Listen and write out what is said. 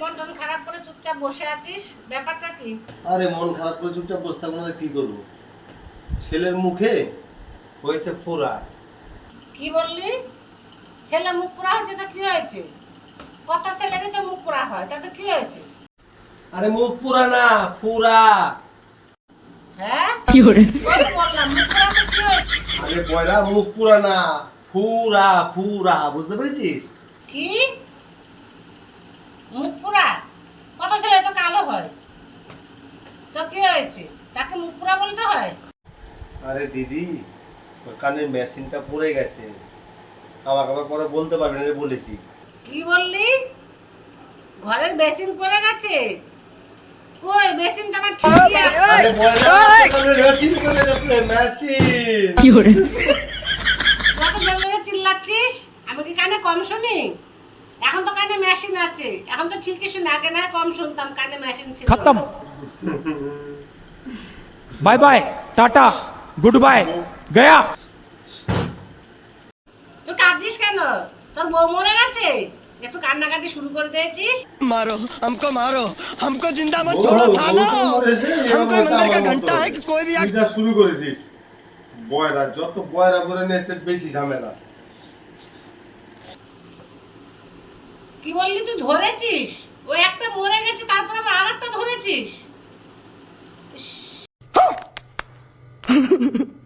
মন টন খারাপ করে চুপচাপ বসে আছিস, ব্যাপারটা কি? আরে মন খারাপ করে চুপচাপ বসে থাকবো না, কি করবো? ছেলের মুখে হয়েছে ফোড়া। কি বললি? ছেলে মুখ পোড়া হয়েছে তো কি হয়েছে? কত ছেলেরই তো মুখ পোড়া হয়, তাতে কি হয়েছে? আরে মুখ পুরা না, ফুরা। হ্যাঁ কি করে বললাম মুখ পোড়া তো কি হয়েছে? আরে বয়রা, মুখ পুরা না, ফুরা ফুরা, বুঝতে পেরেছিস? কি মুখ পোড়া? কত ছেলে তো কালো হয়, তো কি হয়েছে? তাকে মুখ পোড়া বলতে হয়? আরে দিদি, ওর কানের মেশিনটা পড়ে গেছে, আমাকে আবার পরে বলতে পারবে না, আমি বলেছি। কি বললি? ঘরের বেসিন পড়ে গেছে? কই বেসিনটা আমার ঠিকই আছে। আরে বয়রা, কানের মেশিন পড়ে গেছে, মেশিন। কি করে কত জোরে চিল্লাচ্ছিস? আমি কি কানে কম শুনি? এখন তো কানে মেশিন আছে, এখন তো ঠিকই শুনি, আগে না কম শুনতাম, কানে মেশিন ছিল। खत्म bye bye tata goodbye गया। তুই কাঁদছিস কেন? তোর বউ মরে গেছে, একটু কান্নাকাটি শুরু করে দিয়েছিস? मारो हमको जिंदा मत छोड़ो सालो। हम कोई मंदिर का घंटा है कि कोई भी তুই যা শুরু করেছিস, বয়রা যত বয়রা করে নিয়েছে বেশি ঝামেলা। কি বললি তুই ধরেছিস? ওই একটা মরে গেছে, তারপর আবার আরেকটা ধরেছিস?